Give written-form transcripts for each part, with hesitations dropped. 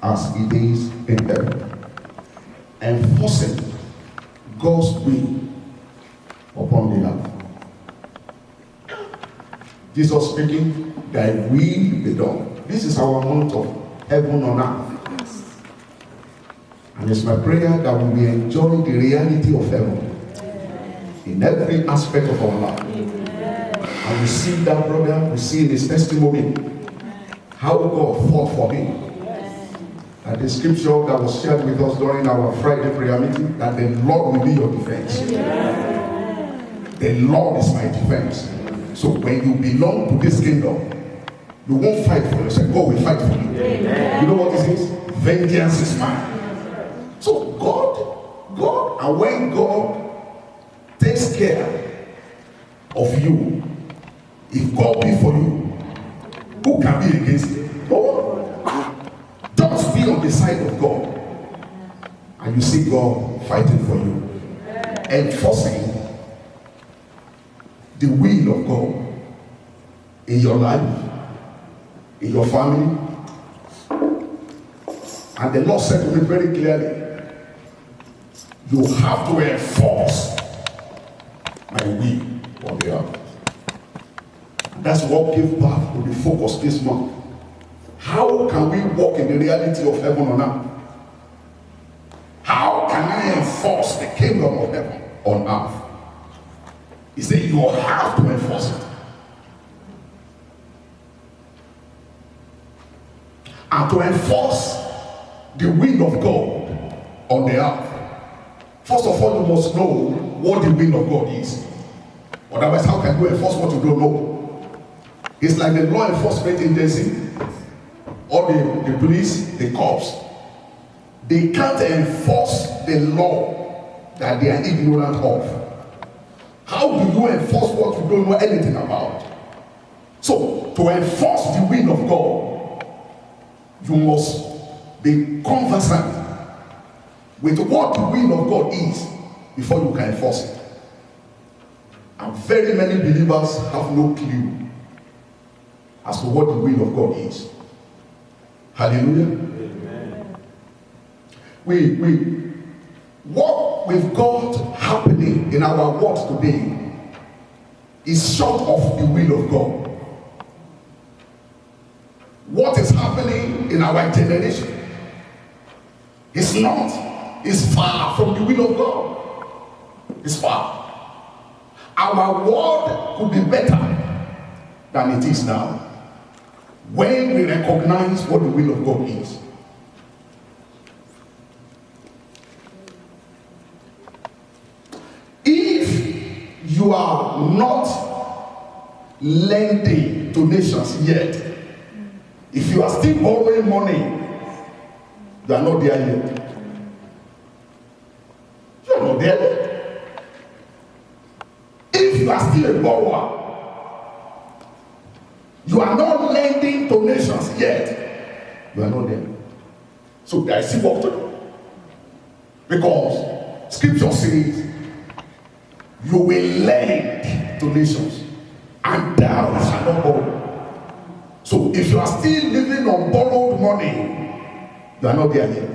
as it is in heaven. Enforcing God's will upon the earth. Jesus speaking, thy will be done. This is our month of heaven on earth. And it's my prayer that we will enjoy the reality of heaven in every aspect of our life. And we see that brother, we see in his testimony how God fought for him. And the scripture that was shared with us during our Friday prayer meeting, that the Lord will be your defense. The Lord is my defense. So when you belong to this kingdom, you won't fight for yourself. God will fight for you. You know what this is? Vengeance is mine. So God, and when God takes care of you, if God be for you, who can be against you? No one. Just be on the side of God, and you see God fighting for you, enforcing the will of God in your life, in your family. And the Lord said to me very clearly, you have to enforce my will on the earth. And that's what gave birth to the focus this month. How can we walk in the reality of heaven on earth? How can I enforce the kingdom of heaven on earth? He said you have to enforce it. And to enforce the will of God on the earth, first of all, you must know what the will of God is. Otherwise, how can you enforce what you don't know? It's like the law enforcement agency, or the police, the cops. They can't enforce the law that they are ignorant of. How do you enforce what you don't know anything about? So, to enforce the will of God, you must be conversant with what the will of God is before you can enforce it. And very many believers have no clue as to what the will of God is. Hallelujah. Amen. We what we've got happening in our world today is short of the will of God. What is happening in our generation is far from the will of God. It's far. Our world could be better than it is now when we recognize what the will of God is. If you are not lending to nations yet, if you are still borrowing money, you are not there yet. You are not there yet. If you are still a borrower, you are not lending to nations yet, you are not there. So there is still work to do. Because scripture says, you will lend to nations, and thou shalt not borrow. So if you are still living on borrowed money, you are not there yet.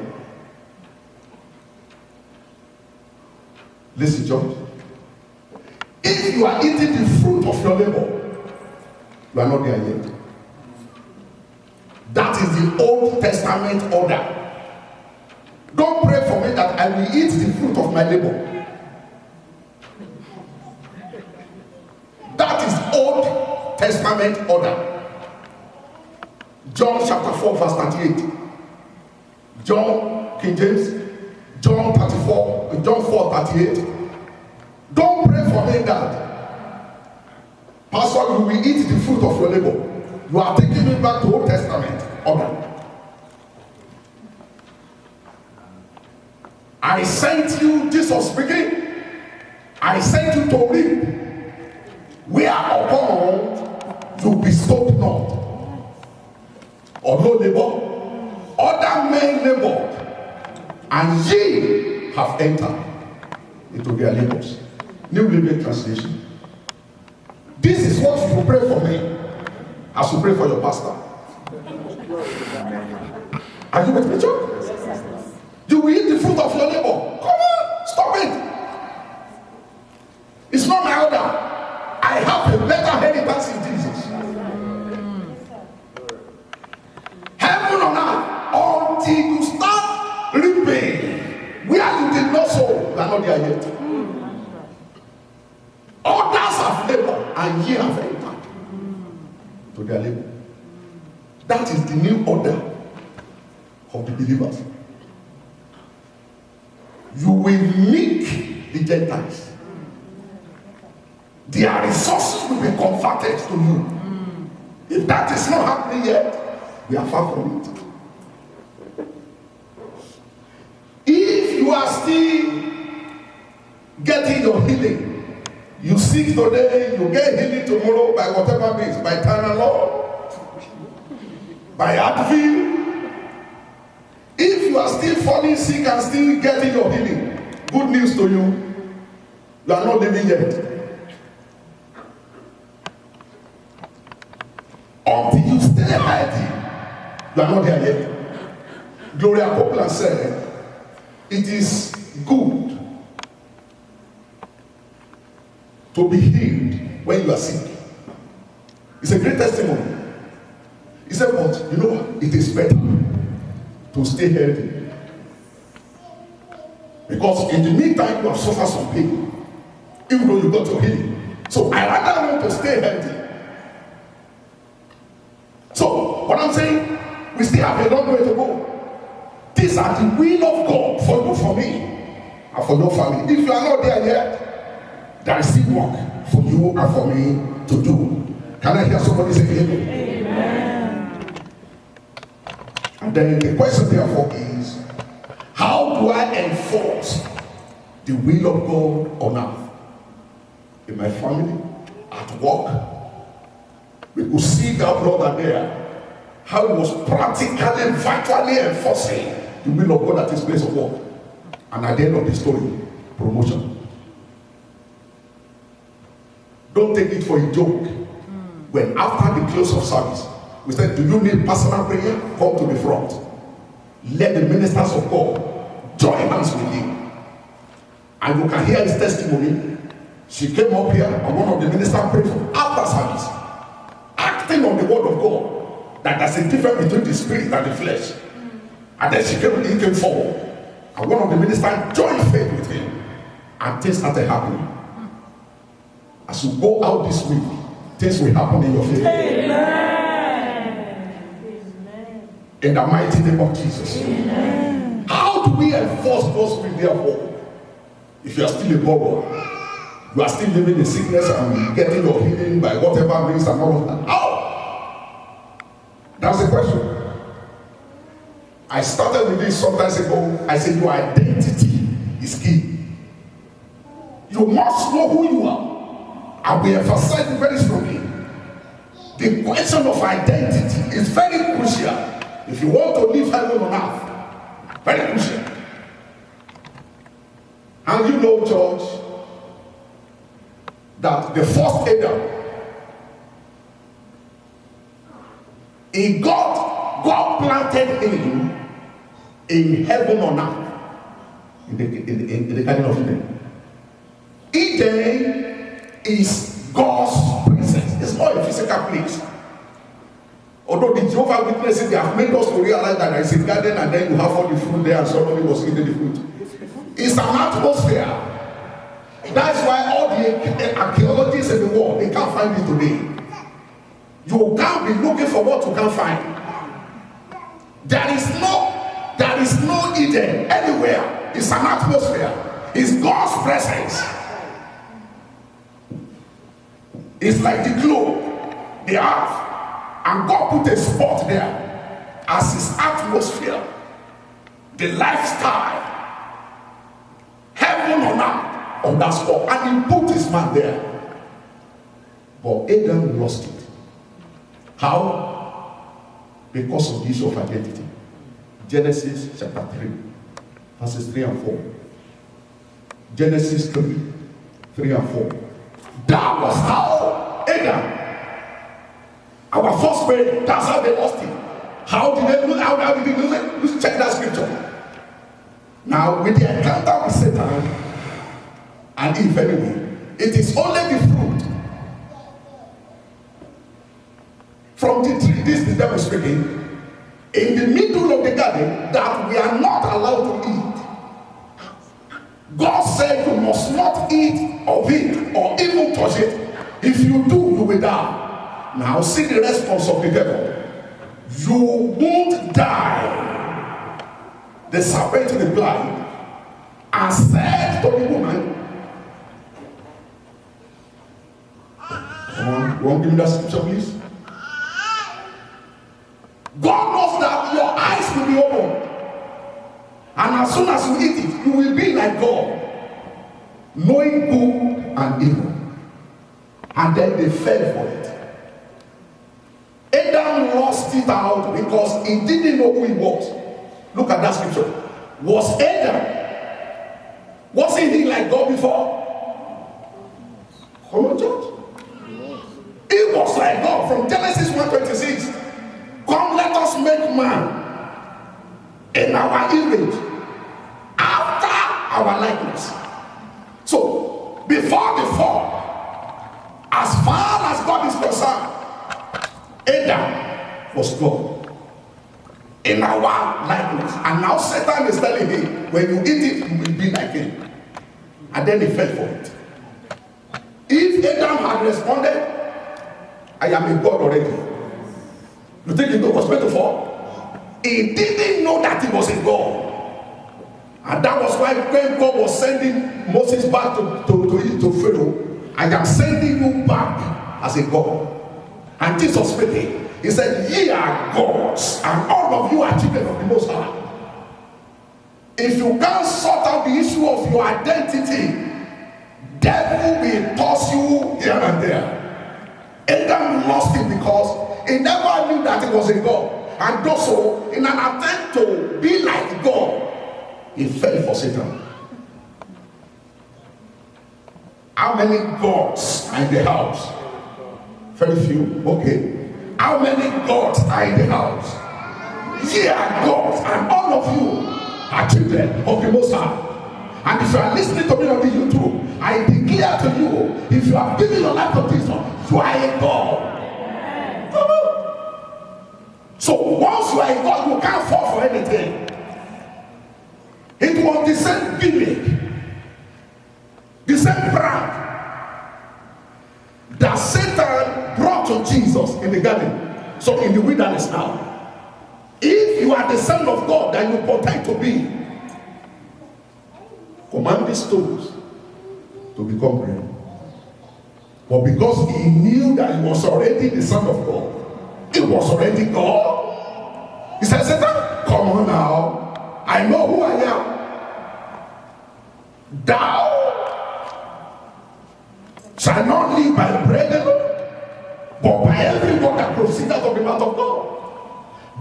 Listen, church. If you are eating the fruit of your labor, you are not there yet. That is the Old Testament order. Don't pray for me that I will eat the fruit of my labor. That is Old Testament order. John chapter 4 verse 38. John King James. John 34. John 4:38. Don't pray for me that, Pastor, you will eat the fruit of your labor. You are taking me back to Old Testament order. I sent you, Jesus speaking, I sent you to reap whereupon you bestowed not. Or no labor, other men labored, and ye have entered into their labors. New Living Translation. This is what you pray for me as you pray for your pastor. Are you with me, church? You will eat the fruit of your labor. Come on, stop it. It's not my order. I have a better inheritance in Jesus. Heaven on earth, until you start reaping where you did not sow, you are not there yet. Others have labored and ye have entered to their labor. That is the new order of the believers. You will meet the Gentiles. Their resources will be converted to you. If that is not happening yet, we are far from it. If you are still getting your healing, you sick today, you get healing tomorrow by whatever means, by Tylenol, by Advil. If you are still falling sick and still getting your healing, good news to you, you are not living yet. Until you stay healthy, you are not there yet. Gloria Copeland said, it is good to be healed when you are sick. It's a great testimony. He said, but you know what? It is better to stay healthy. Because in the meantime, you have suffered some pain, even though you got your healing. So I rather want to stay healthy. So what I'm saying, we still have a long way to go. These are the will of God for you, for me, and for your family. If you are not there yet, there is still work for you and for me to do. Can I hear somebody say amen? Amen. And then the question therefore is, how do I enforce the will of God on earth? In my family, at work. We could see that brother there, how he was practically, vitally enforcing the will of God at his place of work. And at the end of the story, promotion. Don't take it for a joke. When after the close of service, we said, do you need personal prayer? Come to the front. Let the ministers of God join hands with him. And you can hear his testimony. She came up here and one of the ministers prayed for after service. Acting on the word of God, that there's a difference between the spirit and the flesh. And then he came forward, and one of the ministers joined faith with him, and things started happening. As you go out this week, things will happen in your favor. Amen. In the mighty name of Jesus. Amen. How do we enforce God's will therefore? If you are still a borrower, you are still living in sickness and getting your healing by whatever means and all of that. How? That's the question. I started with this some time ago. I said your identity is key. You must know who you are. And we emphasize it very strongly. The question of identity is very crucial if you want to live heaven on earth. Very crucial. And you know, church, that the first Adam, God planted him in heaven on earth, in the Garden of Eden. Eden is God's presence. It's not a physical place. Although the Jehovah Witnesses, they have made us to realize that there is a garden and then you have all the fruit there and somebody was eating the fruit. It's an atmosphere. That's why all the archaeologists in the world, they can't find it today. You can't be looking for what you can't find. There is no Eden anywhere. It's an atmosphere. It's God's presence. It's like the globe, the earth, and God put a spot there as his atmosphere, the lifestyle, heaven on earth. On that spot, and he put his man there. But Adam lost it. How? Because of the issue of identity. Genesis chapter 3, verses 3 and 4. Genesis 3, 3 and 4. That was how Adam, our first parent, that's how they lost it. How did they lose? How did they lose it? Now, with the encounter with Satan and Eve anyway, it is only the fruit from the tree, this is the devil speaking, in the middle of the garden that we are not allowed to eat. God said you must not eat of it or even touch it. If you do, you will die. Now see the response of the devil. You won't die. The serpent replied and said to the woman, come on, you want to give me that scripture, please? God knows that your eyes will be open. And as soon as you eat it, you will be like God, knowing good and evil. And then they fell for it. Adam lost it out because he didn't know who he was. Look at that scripture. Was Adam, wasn't he like God before? Come on, church. He was like God from Genesis 1:26. Come, let us make man in our image, after our likeness. So, before the fall, as far as God is concerned, Adam was God in our likeness. And now Satan is telling him, when you eat it, you will be like him. And then he fell for it. If Adam had responded, I am a God already, you think he was going to fall? He didn't know that he was a God. And that was why when God was sending Moses back to Pharaoh, I am sending you back as a God. And Jesus speaking, he said, ye are gods, and all of you are children of the Most High. If you can't sort out the issue of your identity, devil will toss you here and there. Adam lost it because he never knew that he was a God. And also, in an attempt to be like God, he fell for Satan. How many gods are in the house? Very few. Okay. How many gods are in the house? Ye are gods, and all of you are children of the Most High. And if you are listening to me on the YouTube, I declare to you, if you have given your life to Jesus, you are a God. So once you are a God, you can't fall for anything. It was the same gimmick, the same brand that Satan brought to Jesus in the garden. So in the wilderness now, if you are the Son of God that you pretend to be, command these stones to become bread. But because he knew that he was already the Son of God, he was already God, he said, Satan, come on now, I know who I am. Thou shalt not live by bread alone, but by every word that proceeded of the mouth of God.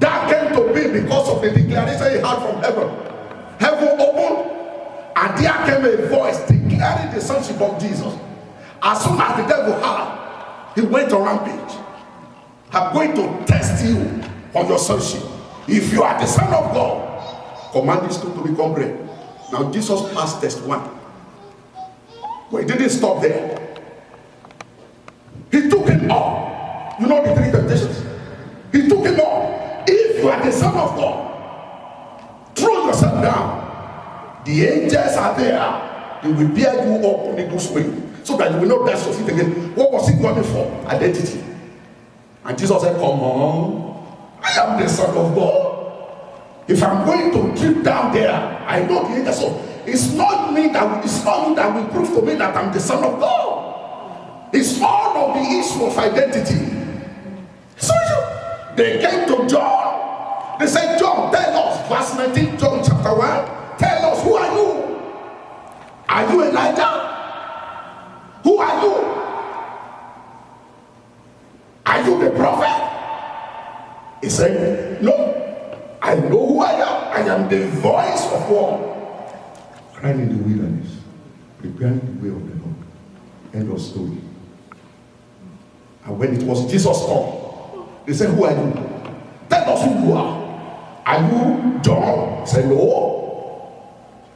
That came to be because of the declaration he had from heaven. Heaven opened, and there came a voice declaring the sonship of Jesus. As soon as the devil heard, he went on rampage. I'm going to test you on your sonship. If you are the Son of God, command this stone to become bread. Now Jesus passed test 1. But he didn't stop there. He took him up. You know the 3 temptations. He took him up. If you are the Son of God, throw yourself down. The angels are there. They will bear you up on eagle's wing, so that you will not dash your feet again. What was he going for? Identity. And Jesus said, come on, I am the Son of God. If I'm going to trip down there, I know the angels. So it's not me that will prove to me that I'm the Son of God. It's all of the issue of identity. So they came to John. They said, John, tell us, verse 19, John chapter 1, tell us, who are you? Are you Elijah? Who are you? Are you the prophet? He said, no. I know who I am. I am the voice of one crying in the wilderness, preparing the way of the Lord. End of story. And when it was Jesus' turn, they said, who are you? Tell us who you are. Are you John? He said, no.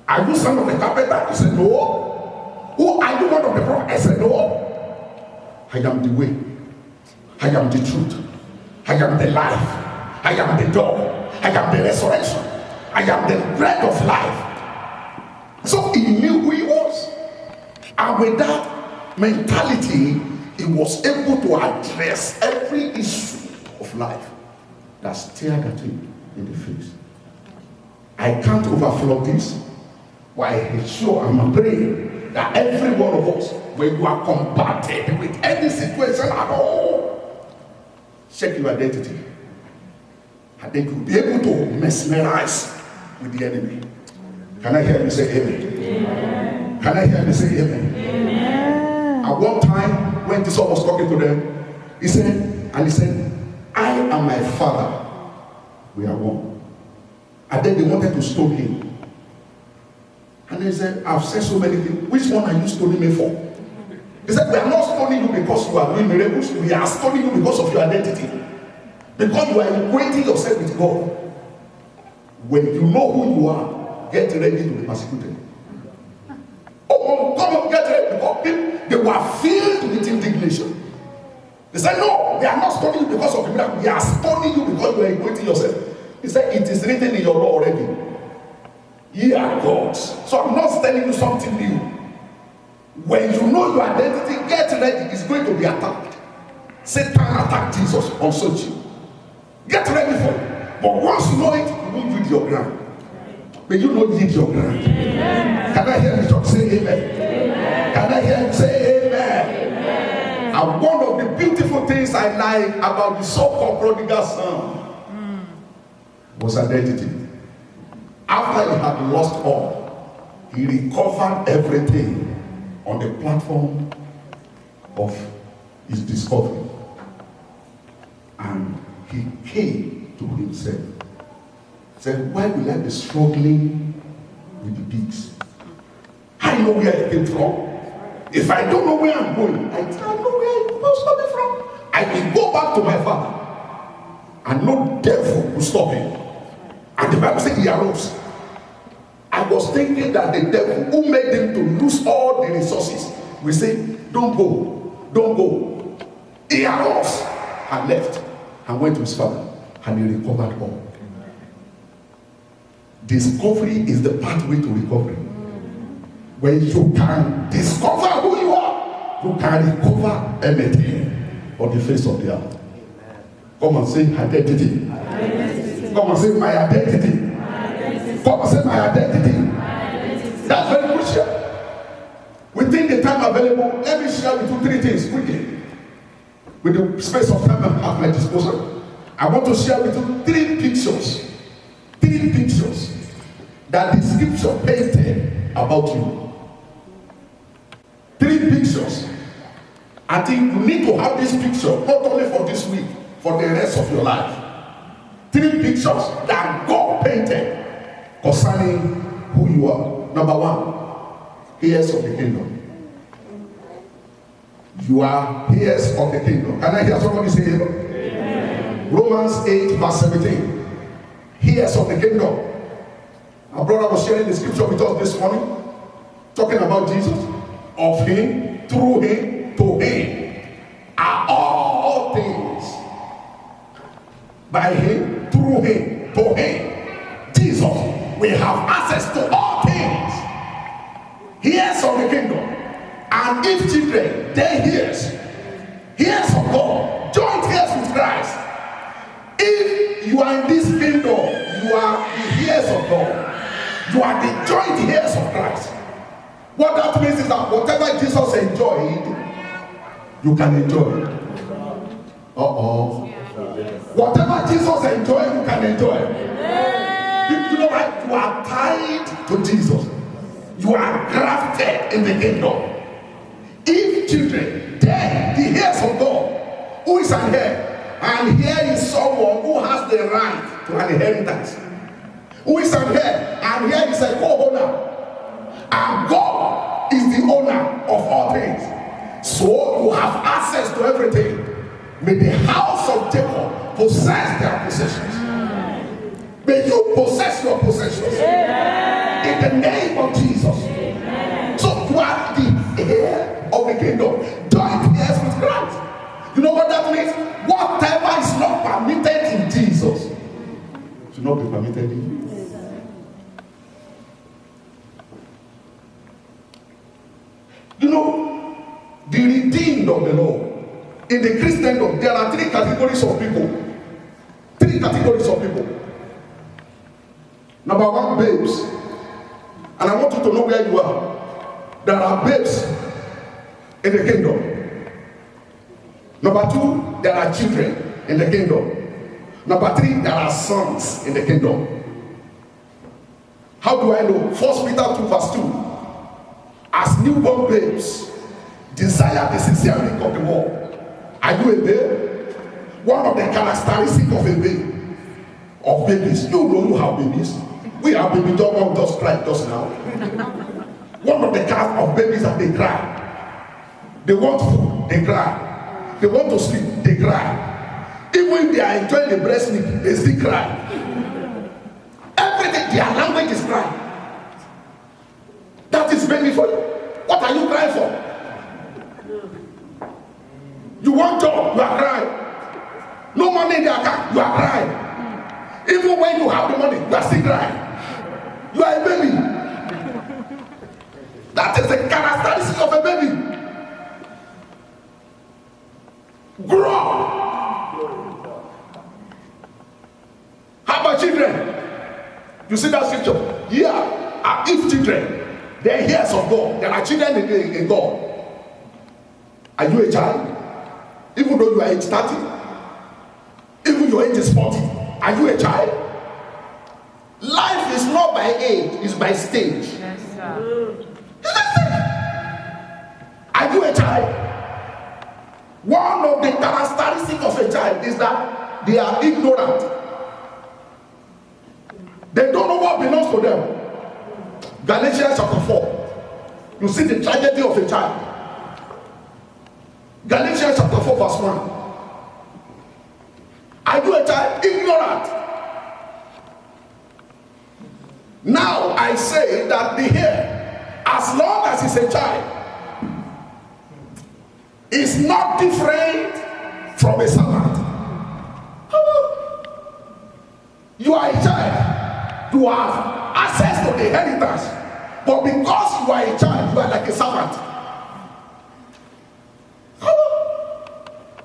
Are you son of the carpenter? He said, no. Who are you, one of the prophets? I said, no. I am the way. I am the truth. I am the life. I am the door. I am the resurrection. I am the bread of life. So he knew who he was. And with that mentality, he was able to address every issue of life that stared at him in the face. I can't overflow this, but I'm sure I'm praying that every one of us, when you are combated with any situation at all, check your identity. I think you'll be able to mesmerize with the enemy. Can I hear you say amen? Amen. Can I hear you say amen? Amen. At one time, when this one was talking to them, he said, I and my father, we are one. And then they wanted to stone him. And he said, I've said so many things. Which one are you stoning me for? He said, we are not stoning you because you are doing miracles. We are stoning you because of your identity. Because you are equating yourself with God. When you know who you are, get ready to be persecuted. Oh, come on, get ready. Because people, they were filled with indignation. They said, no, we are not stoning you because of the miracle. We are stoning you because you are equating yourself. He said, it is written in your law already. Ye are gods. So I'm not telling you something new. When you know your identity, get ready. It's going to be attacked. Satan attacked Jesus on such you. Get ready for it. But once you know it, you won't yield your ground. May you not yield your ground. Amen. Can I hear you talk? Say amen. Amen. Can I hear you say amen? Amen. And one of the beautiful things I like about the so-called prodigal son was identity. After he had lost all, he recovered everything on the platform of his discovery. And he came to himself. Said, why will I be struggling with the pigs? I know where I came from. If I don't know where I'm going, I know where I'm coming from. I will go back to my father. And no devil will stop him. And the Bible said he arose. I was thinking that the devil who made him to lose all the resources will say, don't go, don't go. He arose and left and went to his father and he recovered all. Discovery is the pathway to recovery. When you can discover who you are, you can recover everything on the face of the earth. Come and say identity. Come and say my identity. Come and say my identity. That's very crucial. Within the time available, let me share with you three things quickly. With the space of time at my disposal, I want to share with you three pictures that the scripture painted about you. Three pictures. I think you need to have this picture not only for this week, for the rest of your life. Three pictures that God painted concerning who you are. Number one, heirs of the kingdom. You are heirs of the kingdom. Can I hear somebody say amen? Romans 8 verse 17. Heirs of the kingdom. Our brother was sharing the scripture with us this morning, talking about Jesus. Of him, through him, to him are all things. By him, through him, to him, Jesus, we have access to all things. Heirs of the kingdom. And if children, they heirs of God, joint heirs with Christ. If you are in this kingdom, you are the heirs of God. You are the joint heirs of Christ. What that means is that whatever Jesus enjoyed, you can enjoy. Whatever Jesus enjoyed, you can enjoy. You know what? You are tied to Jesus. You are grafted in the kingdom. If children, then the heirs of God, who is an heir, and here is someone who has the right to an inheritance. Who is an heir, and here is a co-owner. And God is the owner of all things. So you have access to everything. May the house of Jacob possess their possessions. May you possess your possessions. In the name of already? You know, the redeemed of the Lord. In the Christendom, there are three categories of people. Three categories of people. Number one, babes. And I want you to know where you are. There are babes in the kingdom. Number two, there are children in the kingdom. Number three, there are sons in the kingdom. How do I know? 1 Peter 2 verse 2. As newborn babes, desire the sincere milk of the word. Are you a babe? One of the characteristics of a babe, of babies, you know you have babies. We have baby dog just cried just now. One of the characteristics of babies that they cry. They want food, they cry. They want to sleep, they cry. Even if they are enjoying the breast milk, they still cry. Everything, their language is crying. That is baby for you. What are you crying for? You want job, you are crying. No money in the account, you are crying. Even when you have the money, you are still crying. You are a baby. That is the characteristic of a baby. Grow up. How about children? You see that scripture? Yeah, are if children, they are heirs of God. There are children in God. Are you a child? Even though you are age 30, even your age is 40, are you a child? Life is not by age, it's by stage. Yes, sir. Are you a child? One of the characteristics of a child is that they are ignorant. They don't know what belongs to them. Galatians chapter 4. You see the tragedy of a child. Galatians chapter 4 verse 1. Are you a child? Ignorant. Now I say that the heir, as long as he's a child, is not different from a servant. You are a child. You have access to the inheritance. But because you are a child, you are like a servant.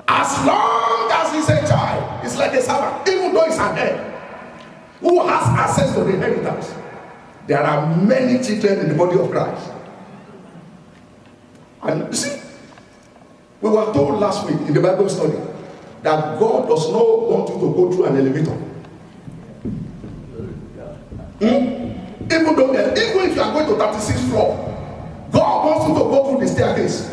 As long as he's a child, it's like a servant, even though he's an heir who has access to the inheritance. There are many children in the body of Christ. And you see, we were told last week in the Bible study that God does not want you to go through an elevator. Even if you are going to 36th floor, God wants you to go through the staircase.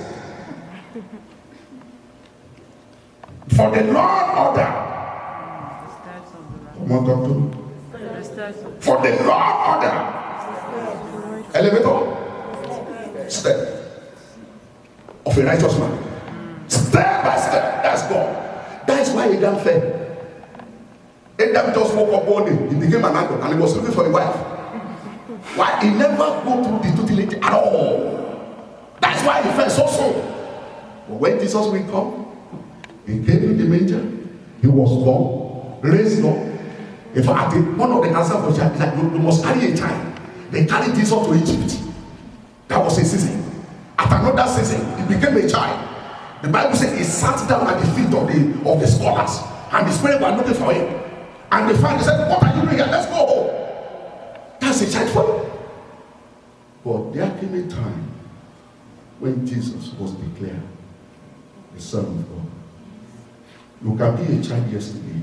For the Lord order. For the Lord order. Elevator. Step of a righteous man. Step by step. That's God. That is why Adam fell. Adam just woke up one day. He became an adult and he was looking for a wife. Why? He never go through the tutelage at all. That's why he fell so soon. But when Jesus will come, he came in the manger. He was born, raised up. In fact, one of the answers for child is that you must carry a child. They carried Jesus to Egypt. That was a season. At another season, he became a child. The Bible said he sat down at the feet of the scholars, and the spirit were looking for him. And they found, he said, "What are you doing here? Let's go home." That's a child for you. But there came a time when Jesus was declared the Son of God. You can be a child yesterday.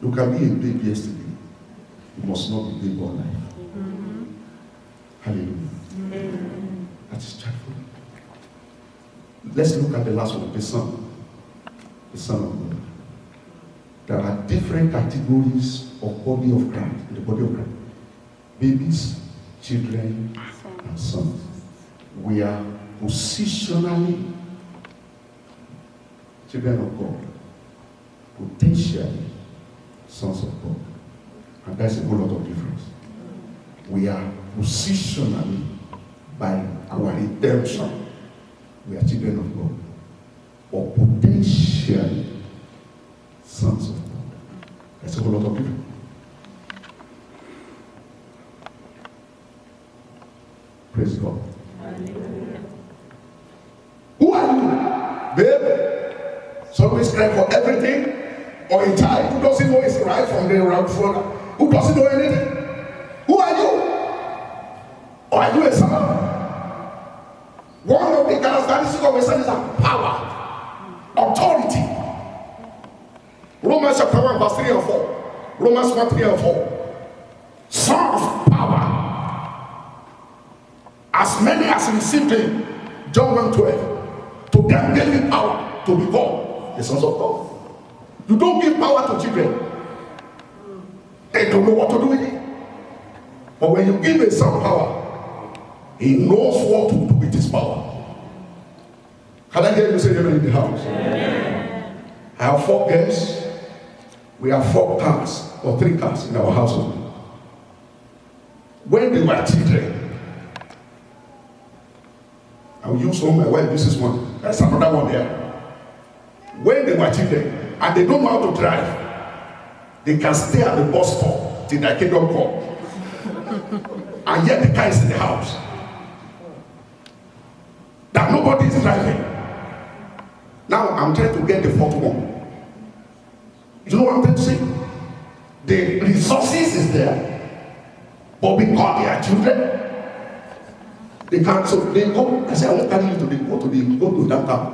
You can be a baby yesterday. You must not be baby all life. Hallelujah. That is childhood. Let's look at the last one, the Son. The Son of God. There are different categories of body of Christ, in the body of Christ. Babies, children, and sons. We are positionally children of God, potentially sons of God. And that's a whole lot of difference. We are positionally, by our redemption, we are children of God, or potentially sons of God. That's a whole lot of difference. Praise God. Who are you? Babe? Somebody's crying for everything? Or a child who doesn't know his right from the wrong, who doesn't know anything? Who are you? Or are you a son? One of the characteristics of a son is a power, authority. Romans chapter 1 verse 3 and 4. Romans 1, 3 and 4. Son of power. As many as received him, John 1:12. To them gave him power to be called the sons of God. You don't give power to children. They don't know what to do with it. But when you give a son power, he knows what to do with his power. Can I hear you say amen in the house? Amen. I have 4 girls. We have 4 cars or 3 cars in our household. When they were children, I will use one, my wife uses one. There's another one there. When they were children and they don't know how to drive, they can stay at the bus stop till their kingdom come. And yet the car is in the house. That nobody is driving. Now I'm trying to get the 4th one. You know what I'm trying to say? The resources is there, but because they are children, they can't. So they go. I say, I won't carry you to go to downtown.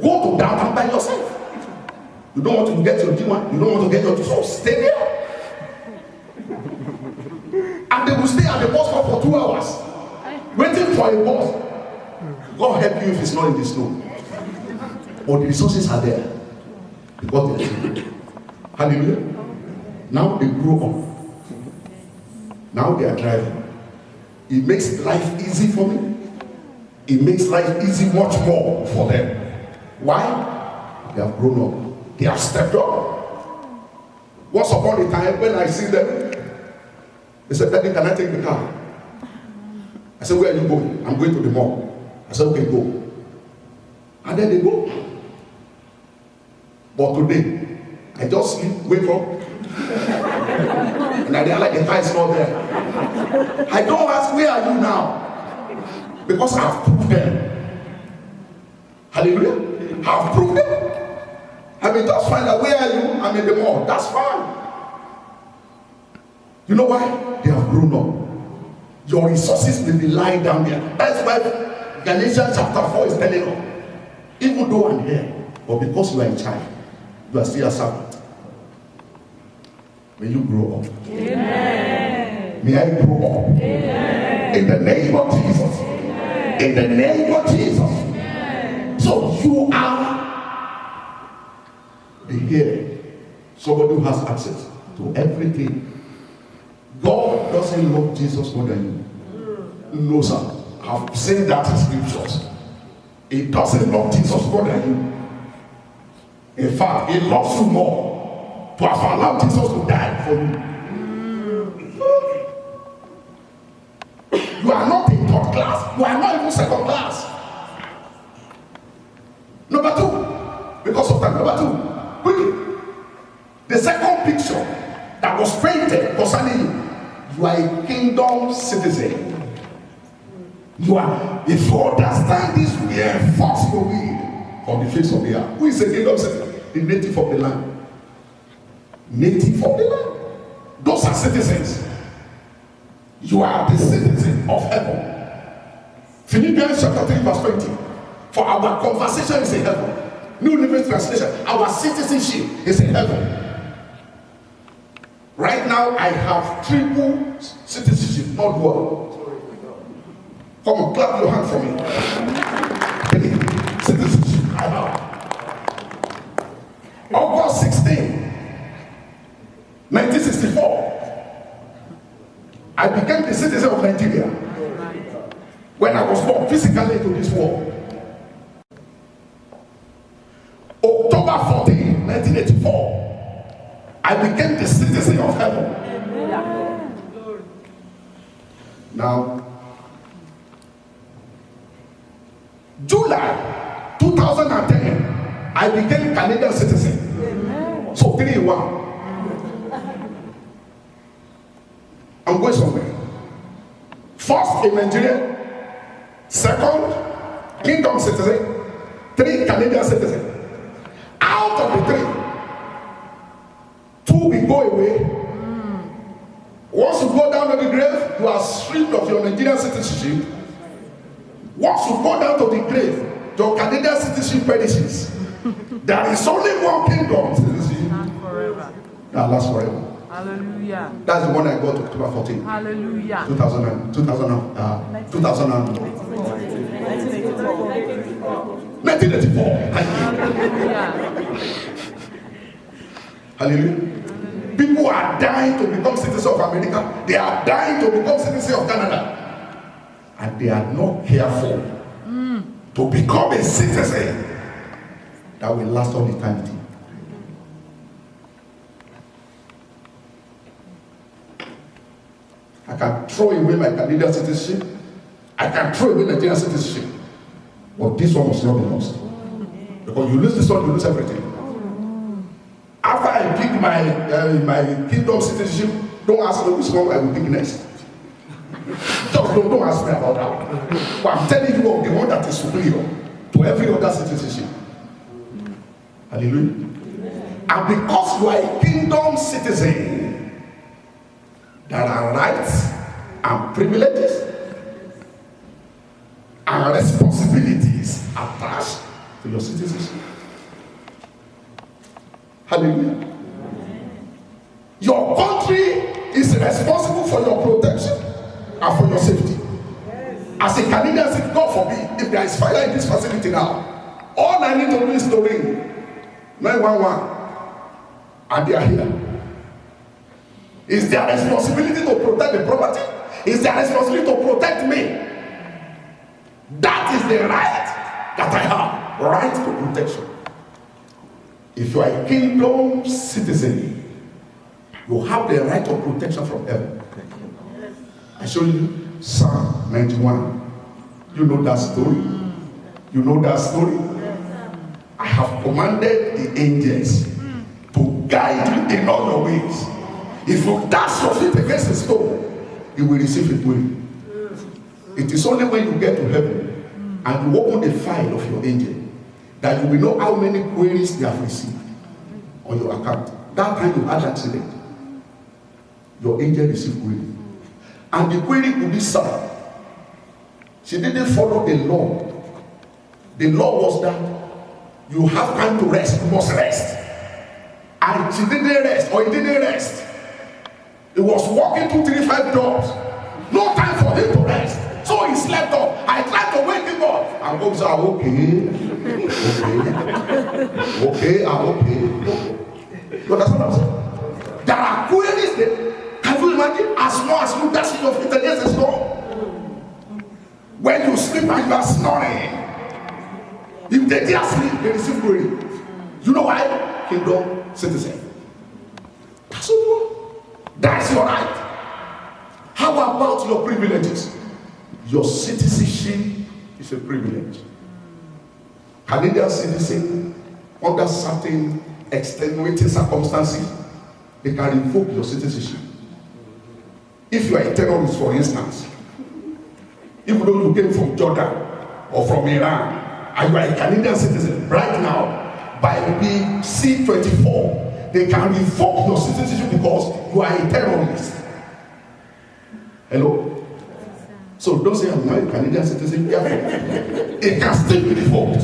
Go to downtown by yourself. You don't want to get your G1. You don't want to get your so stay there. And they will stay at the bus stop for 2 hours, waiting for a bus. God help you if it's not in the snow. But the resources are there because they are children. Hallelujah. Now they grow up. Now they are driving. It makes life easy for me. It makes life easy much more for them. Why? They have grown up. They have stepped up. Once upon a time, when I see them, they said, Daddy, can I take the car? I said, where are you going? I'm going to the mall. I said, okay, go. And then they go. But today, I just sleep, wake up, and I realize the car is not there. I don't ask, where are you now? Because I've proved them. Hallelujah. I've proved them. I mean, just find out, where are you? I'm in the mall. That's fine. You know why? They have grown up. Your resources may be lying down there. That's why Galatians chapter 4 is telling us, even though I'm here, but because you are a child, you are still a servant. May you grow up. Amen. May I grow up. Amen. In the name of Jesus. Amen. In the name of Jesus. Amen. So you are the hearer. Somebody who has access to everything. God doesn't love Jesus more than you. No, sir. I've seen that in scriptures. He doesn't love Jesus more than you. In fact, he loves you more to have allowed Jesus to die for you. You are not in 3rd class. You are not even 2nd class. Number 2, because of that. Number 2, quickly. The second picture that was painted concerning you, you are a kingdom citizen. You are, if you understand this, we enforce your will on the face of the earth. Who is a kingdom citizen? The native of the land. Native of the land. Those are citizens. You are the citizen of heaven. Philippians chapter 3 verse 20. For our conversation is in heaven. New Living Translation. Our citizenship is in heaven. Right now I have triple citizenship, not one. Come on, clap your hand for me. Citizenship, I have. August 16, 1964, I became the citizen of Nigeria when I was born physically to this world. October 14, 1984, I became the citizen of heaven. Now, July 2010, I became Canadian citizen. So 3 in 1. I'm going somewhere. 4 First, a Nigerian. Second, kingdom citizen. 3, Canadian citizen. Out of the 3, 2 will go away. Once you go down to the grave, you are stripped of your Nigerian citizenship. Once you go down to the grave, your Canadian citizenship perishes. There is only one kingdom citizenship that lasts forever. Hallelujah. That's the one I got October 14. Hallelujah. 1984. Hallelujah. Hallelujah. People are dying to become citizens of America. They are dying to become citizens of Canada. And they are not careful to become a citizen that will last all eternity. I can throw away my Canadian citizenship. I can throw away Nigerian citizenship. But this one must not be lost. Because you lose this one, you lose everything. After I pick my kingdom citizenship, don't ask me which one I will pick next. Just don't ask me about that. But I'm telling you of the one that is superior to every other citizenship. Hallelujah. And because you are a kingdom citizen, there are rights and privileges and responsibilities attached to your citizenship. Hallelujah. Your country is responsible for your protection and for your safety. As a Canadian citizen, God forbid, if there is fire in this facility now, all I need to do is to ring 911 and they are here. Is their responsibility to protect the property? Is their responsibility to protect me? That is the right that I have. Right to protection. If you are a kingdom citizen, you have the right of protection from heaven. I show you Psalm 91. You know that story? You know that story? I have commanded the angels to guide you in all your ways. If you dash your feet against a stone, you will receive it with. It is only when you get to heaven and you open the file of your angel that you will know how many queries they have received on your account. That time you had accident, your angel received query. And the query could be Sarah. She didn't follow the law. The law was that you have time to rest, you must rest. And she didn't rest, or he didn't rest. He was walking 2, 3, 5 doors. No time for him to rest. So he slept off. I tried to wake him up. And God said, okay. I'm okay. You understand what I'm saying? There are queries there. Can you imagine? As long as you dash your feet against the storm. When you sleep and you are snoring. If they dare sleep, they receive query. You know why? Kingdom citizen. That's what you want. That's your right. How about your privileges? Your citizenship is a privilege. Canadian citizen, under certain extenuating circumstances, they can revoke your citizenship. If you are a terrorist, for instance, even though you came from Jordan or from Iran, and you are a Canadian citizen, right now, by the C-24, they can revoke your citizenship because you are a terrorist. Hello? So don't say I'm not a Canadian citizen. It can still be revoked.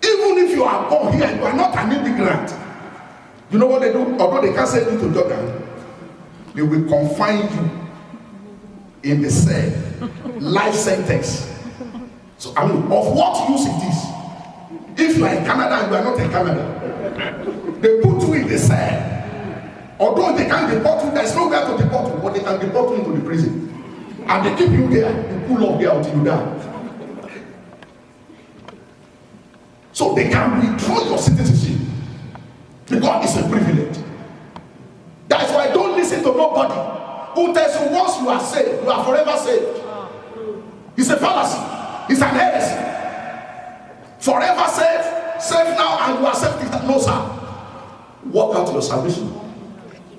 Even if you are born here and you are not an immigrant, you know what they do? Although they can't send you to Jordan, they will confine you in the cell, life sentence. So I mean, of what use it is? If you are in Canada and you are not in Canada, they put you in the cell. Although they can't deport you, there's nowhere to deport you, but they can deport you into the prison. And they keep you there, you pull up there until you die. So they can withdraw your citizenship because it's a privilege. That's why don't listen to nobody who tells you once you are saved, you are forever saved. It's a fallacy. It's an heresy. Forever saved, saved now, and you are saved. No, sir. Work out your salvation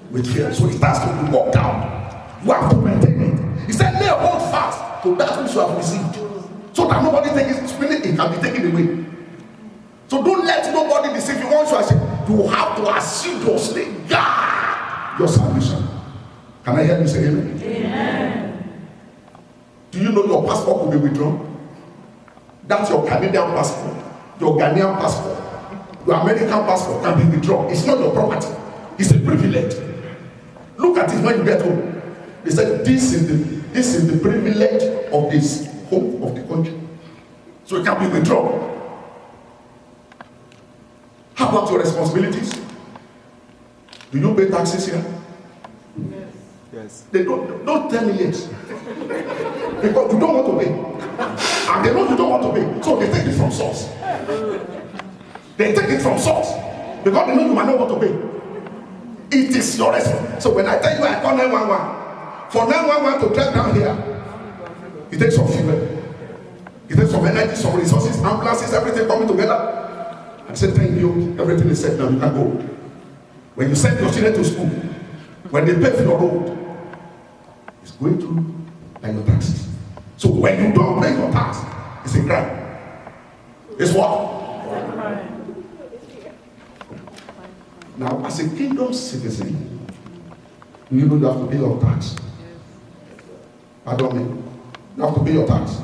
with fear. So it has to be worked out. You have to maintain it. He said, lay hold fast to that which you have received, so that nobody takes it, meaning it can be taken away. So don't let nobody deceive you. Once you are saved, you have to assiduously guard your salvation. Can I hear you say amen? Amen. Do you know your passport will be withdrawn? That's your Canadian passport, your Ghanaian passport, your American passport can be withdrawn. It's not your property. It's a privilege. Look at it when you get home. They said this is the privilege of this home of the country. So it can be withdrawn. How about your responsibilities? Do you pay taxes here? Yes. They don't tell me yes. Because you don't want to pay. And they know you don't want to pay. So they take it from source. They take it from source. Because they know you might not want to pay. It is your responsibility. So when I tell you I call 911, for 911 to drive down here, it takes some fuel. It takes some energy, some resources, ambulances, everything coming together. And say thank you, everything is set now, you can go. When you send your children to school, when they pay for your road, it's going through like your taxes. So when you don't pay your tax, it's a crime. It's what? Now, as a kingdom citizen, you know you have to pay your tax. Pardon me. You have to pay your tax.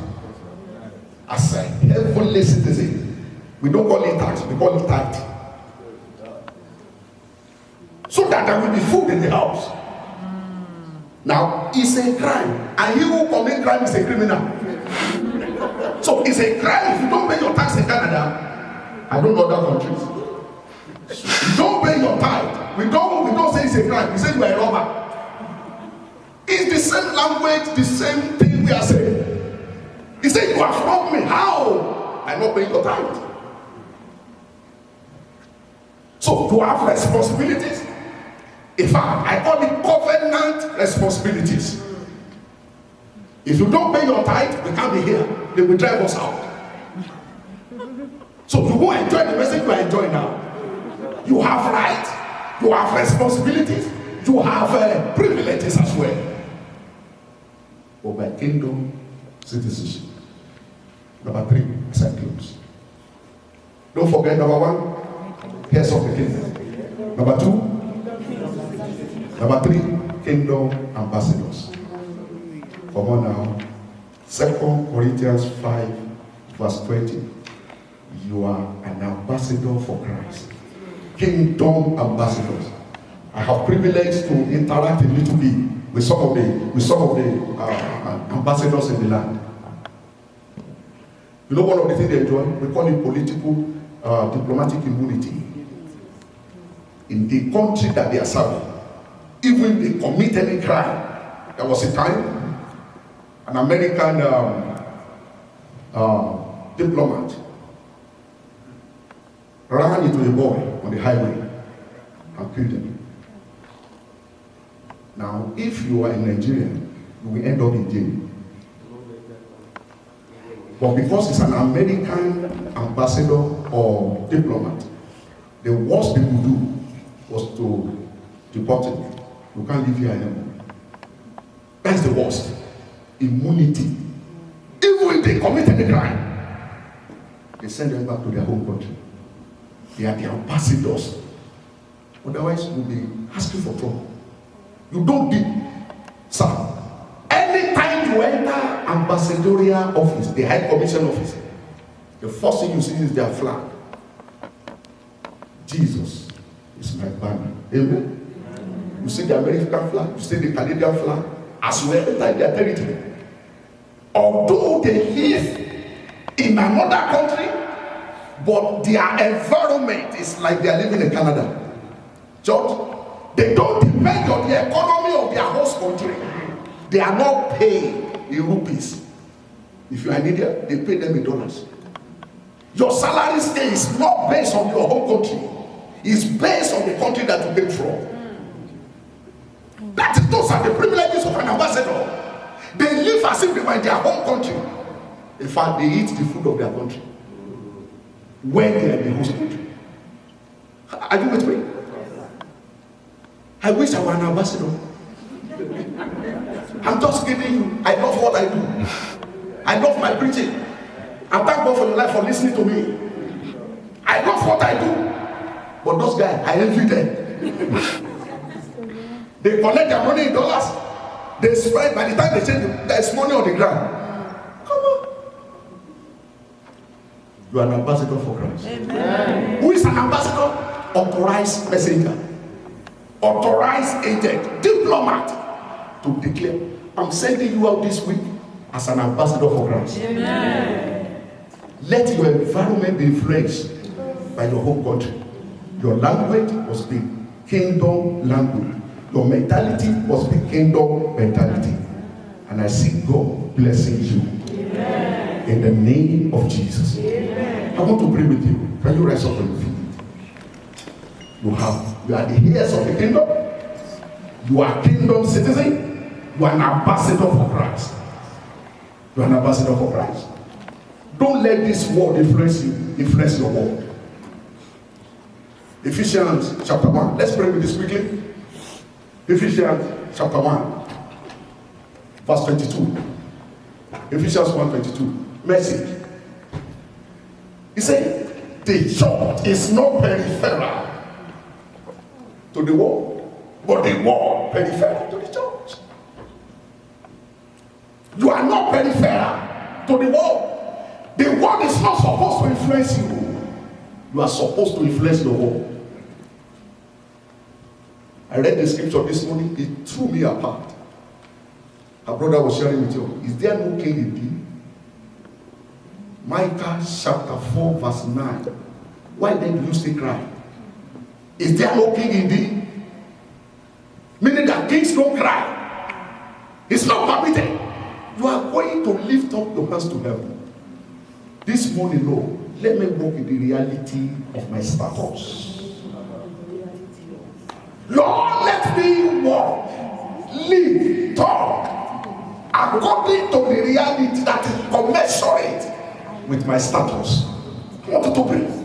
As a heavenly citizen, we don't call it tax, we call it tithe. So that there will be food in the house. Now, it's a crime. And he who commits crime is a criminal. So it's a crime if you don't pay your tax in Canada. I don't know other countries. You don't pay your tithe. We don't say it's a crime. We say you are a robber. It's the same language, the same thing we are saying. He said, you have robbed me. How? I'm not paying your tithe. So you have responsibilities. In fact, I call it covenant responsibilities. If you don't pay your tithe, we can't be here. They will drive us out. So you won't enjoy the message you are enjoying now. You have rights, you have responsibilities, you have privileges as well. But by kingdom citizenship. Number 3, as I close. Don't forget number 1, heirs of the kingdom. Number 2, number 3, kingdom ambassadors. Come on now. 2 Corinthians 5, verse 20. You are an ambassador for Christ. Kingdom ambassadors. I have privilege to interact a little bit with some of the ambassadors in the land. You know one of the things they enjoy? We call it political diplomatic immunity. In the country that they are serving, even if they commit any crime. There was a time an American diplomat ran into a boy on the highway and killed him. Now, if you are in Nigeria, you will end up in jail. But because it's an American ambassador or diplomat, the worst they could do was to deport him. You can't live here anymore. That's the worst. Immunity. Even if they commit any crime, they send them back to their home country. They are the ambassadors. Otherwise, you'll be asking for trouble. You don't give. Sir, anytime you enter ambassadorial office, the high commission office, the first thing you see is their flag. Jesus is my banner. Amen. You see the American flag, you see the Canadian flag, as you enter their territory. Although they live in another country, but their environment is like they are living in Canada. Church, they don't depend on the economy of their host country. They are not paid in rupees. If you are in India, they pay them in dollars. Your salary scale is not based on your home country. It's based on the country that you came from. Those are the privileges of an ambassador. They live as if they were in their home country. In fact, they eat the food of their country when they are in the host country. Are you with me? I wish I were an ambassador. I'm just giving you. I love what I do. I love my preaching. And thank God for your life for listening to me. I love what I do. But those guys, I envy them. They collect their money in dollars. They spread. By the time they say there's money on the ground. Come on. You are an ambassador for Christ. Amen. Who is an ambassador? Authorized messenger, authorized agent, diplomat to declare, I'm sending you out this week as an ambassador for Christ. Amen. Let your environment be influenced by your home country. Your language must be kingdom language. Your mentality must be kingdom mentality. And I see God blessing you. Amen. In the name of Jesus. Amen. I want to pray with you. Can you rise up on your feet? You are the heirs of the kingdom. You are kingdom citizen. You are an ambassador for Christ. You are an ambassador for Christ. Don't let this word influence you, influence your world. Ephesians chapter 1. Let's pray with this quickly. Ephesians chapter 1, verse 22. Ephesians 1:22. Message. He said, the church is not peripheral to the world, but the world peripheral to the church. You are not peripheral to the world. The world is not supposed to influence you. You are supposed to influence the world. I read the scripture this morning. It threw me apart. Our brother was sharing with you. Is there no king in thee? Micah chapter 4 verse 9. Why then do you still cry? Is there no king in thee? Meaning that kings don't cry. It's not permitted. You are going to lift up your hands to heaven. This morning, Lord, let me walk in the reality of my status. Lord, let me walk, live, talk according to the reality that is commensurate with my status. I want you to pray.